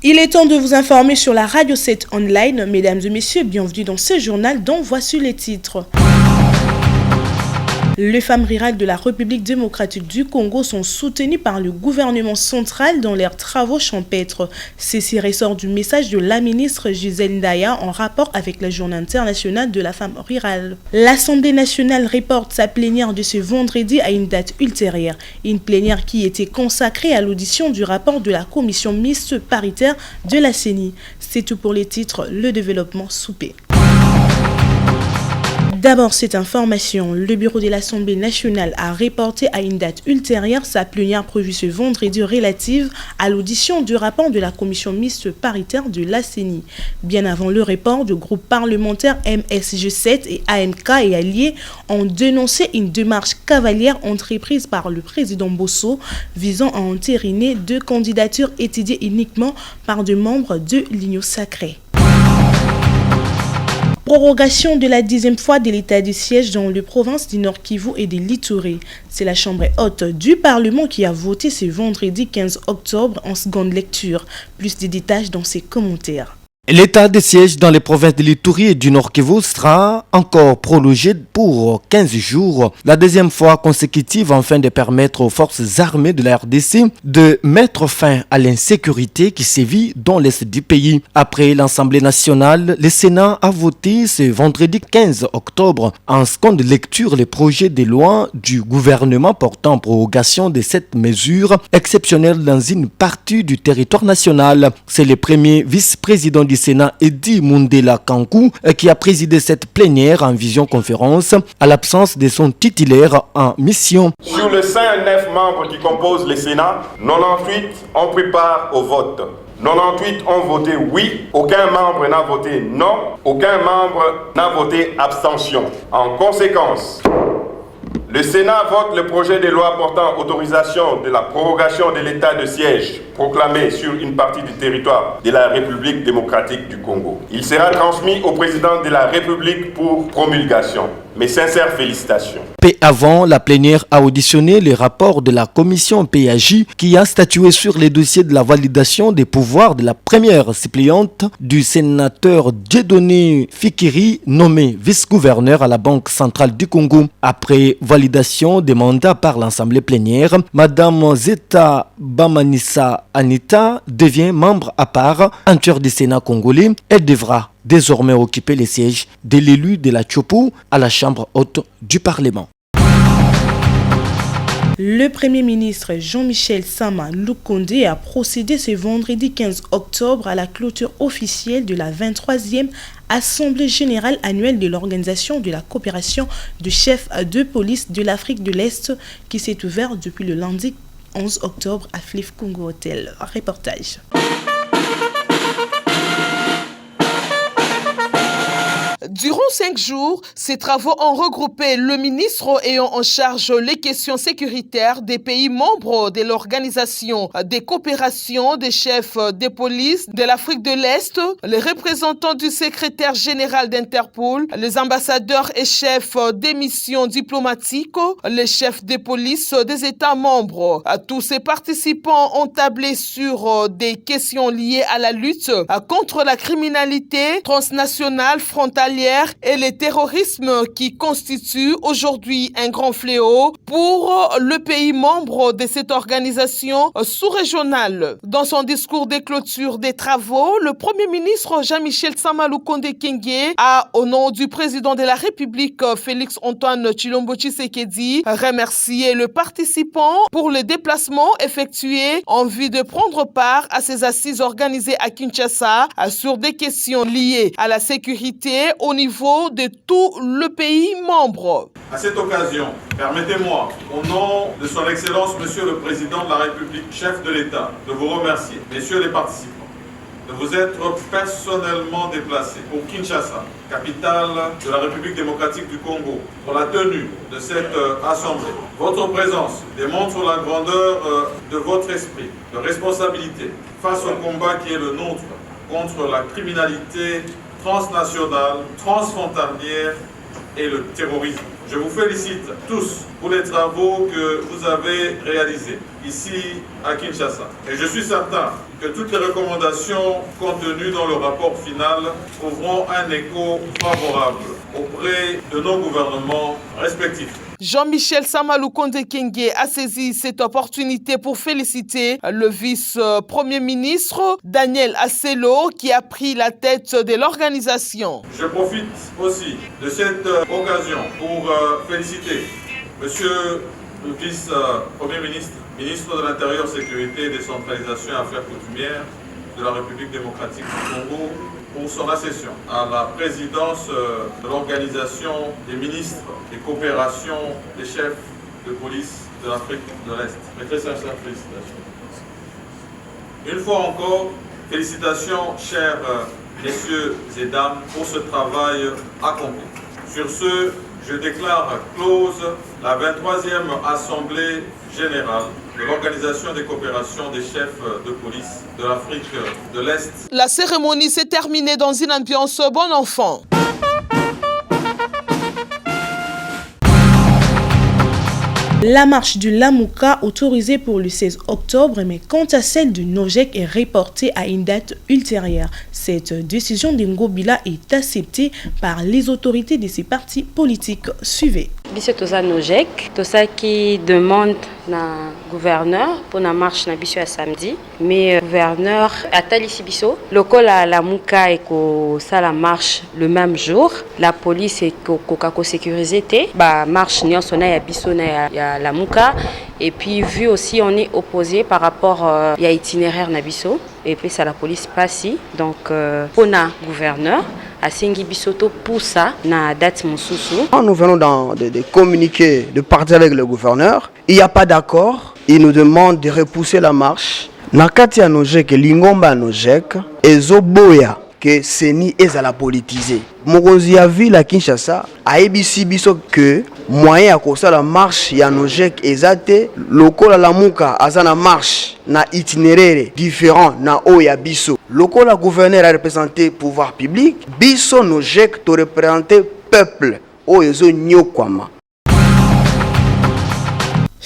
Il est temps de vous informer sur la Radio 7 Online. Mesdames et messieurs, bienvenue dans ce journal dont voici les titres. Les femmes rurales de la République démocratique du Congo sont soutenues par le gouvernement central dans leurs travaux champêtres. Ceci ressort du message de la ministre Gisèle Ndaya en rapport avec la Journée internationale de la femme rurale. L'Assemblée nationale reporte sa plénière de ce vendredi à une date ultérieure. Une plénière qui était consacrée à l'audition du rapport de la commission mixte paritaire de la CENI. C'est tout pour les titres, le développement soupé. D'abord, cette information, le bureau de l'Assemblée nationale a reporté à une date ultérieure sa plénière prévue ce vendredi relative à l'audition du rapport de la commission mixte paritaire de la CENI. Bien avant le report, le groupe parlementaire MSG7 et AMK et alliés ont dénoncé une démarche cavalière entreprise par le président Bosso visant à entériner deux candidatures étudiées uniquement par des membres de l'Union sacrée. Prorogation de la 10e fois de l'état de siège dans les provinces du Nord Kivu et de l'Ituri. C'est la Chambre haute du Parlement qui a voté ce vendredi 15 octobre en seconde lecture. Plus de détails dans ses commentaires. L'état de siège dans les provinces de l'Ituri et du Nord Kivu sera encore prolongé pour 15 jours, la deuxième fois consécutive afin de permettre aux forces armées de la RDC de mettre fin à l'insécurité qui sévit dans l'est du pays. Après l'Assemblée nationale, le Sénat a voté ce vendredi 15 octobre en seconde lecture les projets de loi du gouvernement portant prorogation de cette mesure exceptionnelle dans une partie du territoire national. C'est le premier vice-président du Sénat Edi Mundela Kankou qui a présidé cette plénière en visioconférence à l'absence de son titulaire en mission. Sur les 109 membres qui composent le Sénat, 98 ont pris part au vote. 98 ont voté oui, aucun membre n'a voté non, aucun membre n'a voté abstention. En conséquence, le Sénat vote le projet de loi portant autorisation de la prorogation de l'état de siège proclamé sur une partie du territoire de la République démocratique du Congo. Il sera transmis au président de la République pour promulgation. Mes sincères félicitations. Peu avant, la plénière a auditionné les rapports de la commission PAJ qui a statué sur les dossiers de la validation des pouvoirs de la première suppléante du sénateur Dieudonné Fikiri, nommé vice-gouverneur à la Banque centrale du Congo. Après validation des mandats par l'Assemblée plénière, Madame Zeta Bamanissa Anita devient membre à part entière du Sénat congolais. Elle devra désormais occuper les sièges de l'élu de la Tchopo à la Chambre haute du Parlement. Le Premier ministre Jean-Michel Sama Lukonde a procédé ce vendredi 15 octobre à la clôture officielle de la 23e Assemblée générale annuelle de l'Organisation de la coopération de chefs de police de l'Afrique de l'Est qui s'est ouverte depuis le lundi 11 octobre à Fleuve Congo Hotel. Reportage. Durant 5 jours, ces travaux ont regroupé le ministre ayant en charge les questions sécuritaires des pays membres de l'Organisation des coopérations des chefs de police de l'Afrique de l'Est, les représentants du secrétaire général d'Interpol, les ambassadeurs et chefs des missions diplomatiques, les chefs de police des États membres. Tous ces participants ont tablé sur des questions liées à la lutte contre la criminalité transnationale frontalière et le terrorisme qui constitue aujourd'hui un grand fléau pour le pays membre de cette organisation sous-régionale. Dans son discours de clôture des travaux, le Premier ministre Jean-Michel Sama Lukonde Kyenge a, au nom du président de la République Félix Antoine Tshilombo Tshisekedi, remercié le participant pour le déplacement effectué en vue de prendre part à ces assises organisées à Kinshasa sur des questions liées à la sécurité au niveau de tout le pays membre. À cette occasion, permettez-moi, au nom de son Excellence, Monsieur le Président de la République, chef de l'État, de vous remercier, messieurs les participants, de vous être personnellement déplacés pour Kinshasa, capitale de la République démocratique du Congo, pour la tenue de cette assemblée. Votre présence démontre la grandeur de votre esprit, de responsabilité face au combat qui est le nôtre contre la criminalité transnationale, transfrontalière et le terrorisme. Je vous félicite tous pour les travaux que vous avez réalisés ici à Kinshasa. Et je suis certain que toutes les recommandations contenues dans le rapport final trouveront un écho favorable auprès de nos gouvernements respectifs. Jean-Michel Samalou Konde Kenge a saisi cette opportunité pour féliciter le vice-premier ministre Daniel Asselo qui a pris la tête de l'organisation. Je profite aussi de cette occasion pour féliciter Monsieur le vice-premier ministre, ministre de l'Intérieur, Sécurité, Décentralisation et Affaires coutumières de la République démocratique du Congo pour son accession à la présidence de l'Organisation des ministres des coopérations des chefs de police de l'Afrique de l'Est. Mes très sincères félicitations. Une fois encore, félicitations, chers messieurs et dames, pour ce travail accompli. Sur ce, je déclare close la 23e Assemblée générale de l'Organisation des coopérations des chefs de police de l'Afrique de l'Est. La cérémonie s'est terminée dans une ambiance bon enfant. La marche du Lamuka, autorisée pour le 16 octobre, mais quant à celle du Nojek, est reportée à une date ultérieure. Cette décision d'Ngobila est acceptée par les autorités de ces partis politiques. Suivez. Biso toza Nojek, toza qui demande na gouverneur pour la marche na biso ya samedi, mais gouverneur atalisi biso lokola Lamuka et ko ça la marche le même jour, la police et ko sécuriser te ba marche nyonso na ya biso na ya Lamuka, et puis vu aussi on est opposé par rapport ya itinéraire na biso et puis ça la police passe donc pour na gouverneur asengi bisoto pour ça na date mosusu. Nous venons de communiquer, de partir avec le gouverneur. Il n'y a pas d'accord. Il nous demande de repousser la marche. Nakati ya Nojek, Lingomba Nojek, ezoboya que seni ezala politisé. Mokonzi ya ville à Kinshasa aibisi biso que moyen à la marche ya Nojek ezate lokola Lamuka azana marche na itinéraire différent na oya biso. Lokola gouverneur a représenté pouvoir public, biso Nojek to représenter peuple oyezo nyokwama.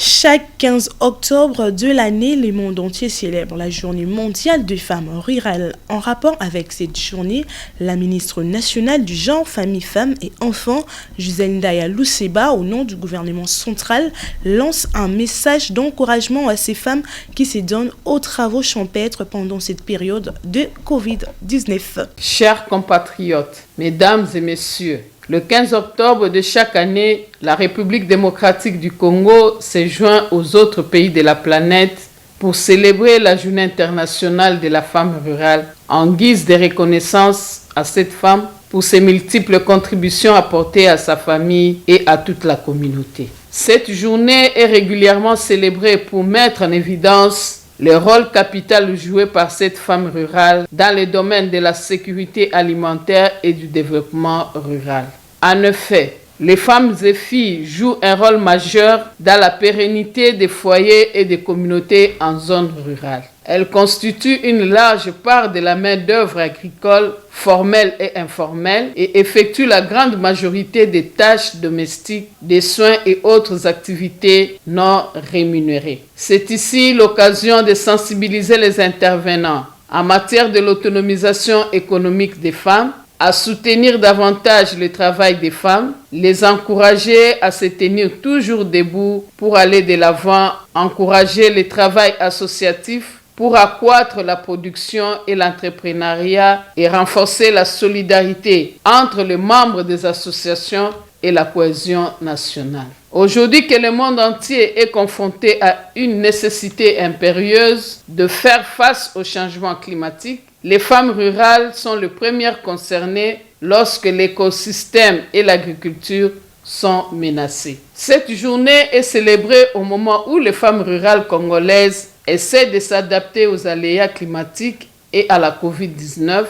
Chaque 15 octobre de l'année, le monde entier célèbre la journée mondiale des femmes rurales. En rapport avec cette journée, la ministre nationale du genre, famille, femmes et enfants, Jusendaya Luseba, au nom du gouvernement central, lance un message d'encouragement à ces femmes qui se donnent aux travaux champêtres pendant cette période de Covid-19. Chers compatriotes, mesdames et messieurs, le 15 octobre de chaque année, la République démocratique du Congo se joint aux autres pays de la planète pour célébrer la Journée internationale de la femme rurale en guise de reconnaissance à cette femme pour ses multiples contributions apportées à sa famille et à toute la communauté. Cette journée est régulièrement célébrée pour mettre en évidence le rôle capital joué par cette femme rurale dans le domaine de la sécurité alimentaire et du développement rural. En effet, les femmes et filles jouent un rôle majeur dans la pérennité des foyers et des communautés en zone rurale. Elles constituent une large part de la main-d'œuvre agricole formelle et informelle et effectuent la grande majorité des tâches domestiques, des soins et autres activités non rémunérées. C'est ici l'occasion de sensibiliser les intervenants en matière de l'autonomisation économique des femmes, à soutenir davantage le travail des femmes, les encourager à se tenir toujours debout pour aller de l'avant, encourager le travail associatif pour accroître la production et l'entrepreneuriat et renforcer la solidarité entre les membres des associations et la cohésion nationale. Aujourd'hui que le monde entier est confronté à une nécessité impérieuse de faire face au changement climatique, les femmes rurales sont les premières concernées lorsque l'écosystème et l'agriculture sont menacés. Cette journée est célébrée au moment où les femmes rurales congolaises essaient de s'adapter aux aléas climatiques et à la Covid-19.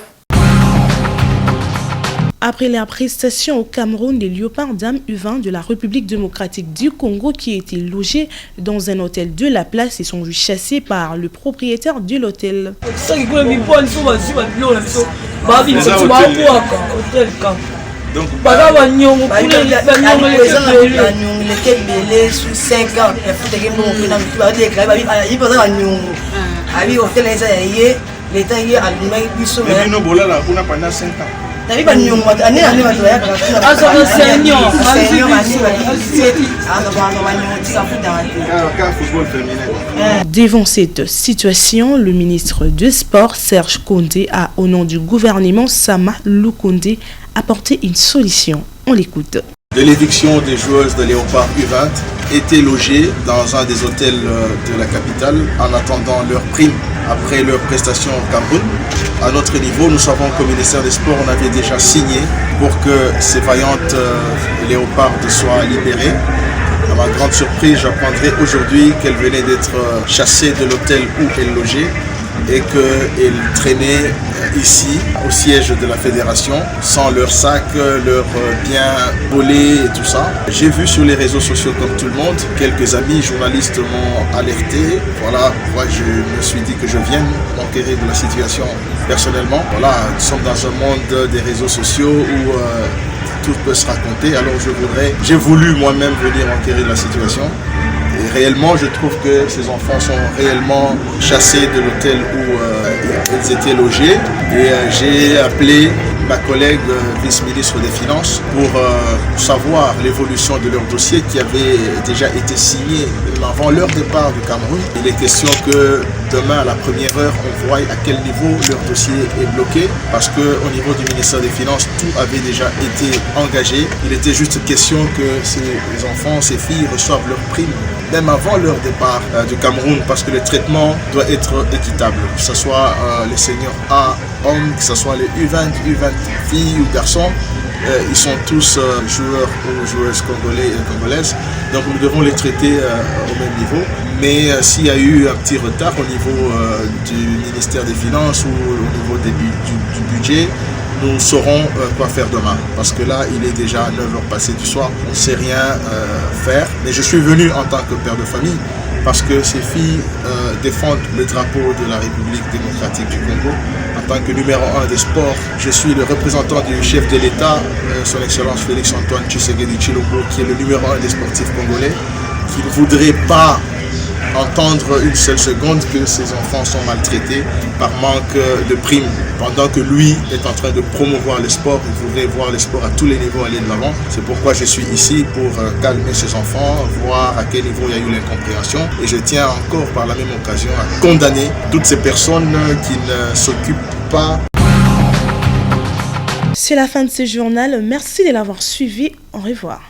Après la prestation au Cameroun des léopards dames U20 de la République démocratique du Congo qui étaient logés dans un hôtel de la place et sont vus chassés par le propriétaire de l'hôtel. Donc, Devant cette situation, le ministre des Sports, Serge Kondé, a, au nom du gouvernement Sama Lukonde, apporté une solution. On l'écoute. De l'éviction des joueuses de Léopard U20 étaient logées dans un des hôtels de la capitale en attendant leur prime après leur prestation au Cameroun. À notre niveau, nous savons qu'au ministère des Sports, on avait déjà signé pour que ces vaillantes léopards soient libérées. À ma grande surprise, j'apprendrai aujourd'hui qu'elles venaient d'être chassées de l'hôtel où elles logeaient et qu'elles traînaient ici au siège de la fédération sans leur sac, leurs biens volés et tout ça. J'ai vu sur les réseaux sociaux comme tout le monde, quelques amis journalistes m'ont alerté. Voilà pourquoi je me suis dit que je vienne m'enquérir de la situation personnellement. Voilà, nous sommes dans un monde des réseaux sociaux où tout peut se raconter. Alors j'ai voulu moi-même venir enquérir de la situation. Et réellement, je trouve que ces enfants sont réellement chassés de l'hôtel où ils étaient logés. Et j'ai appelé ma collègue vice-ministre des Finances pour savoir l'évolution de leur dossier qui avait déjà été signé avant leur départ du Cameroun. Il est question que demain, à la première heure, on voit à quel niveau leur dossier est bloqué parce qu'au niveau du ministère des Finances, tout avait déjà été engagé. Il était juste question que ces enfants, ces filles reçoivent leur prime même avant leur départ du Cameroun parce que le traitement doit être équitable. Que ce soit les seniors A, hommes, que ce soit les U20 filles ou garçons, ils sont tous joueurs ou joueuses congolais et congolaises. Donc nous devons les traiter au même niveau. Mais s'il y a eu un petit retard au niveau du ministère des Finances ou au niveau du budget, nous saurons quoi faire demain. Parce que là, il est déjà 9h passées du soir. On ne sait rien faire. Mais je suis venu en tant que père de famille parce que ces filles défendent le drapeau de la République démocratique du Congo. En tant que numéro 1 des sports, je suis le représentant du chef de l'État, son Excellence Félix-Antoine Tshisekedi Tshilombo, qui est le numéro 1 des sportifs congolais, qui ne voudrait pas entendre une seule seconde que ces enfants sont maltraités par manque de primes. Pendant que lui est en train de promouvoir le sport, il voudrait voir le sport à tous les niveaux aller de l'avant. C'est pourquoi je suis ici pour calmer ces enfants, voir à quel niveau il y a eu l'incompréhension. Et je tiens encore par la même occasion à condamner toutes ces personnes qui ne s'occupent pas. C'est la fin de ce journal. Merci de l'avoir suivi. Au revoir.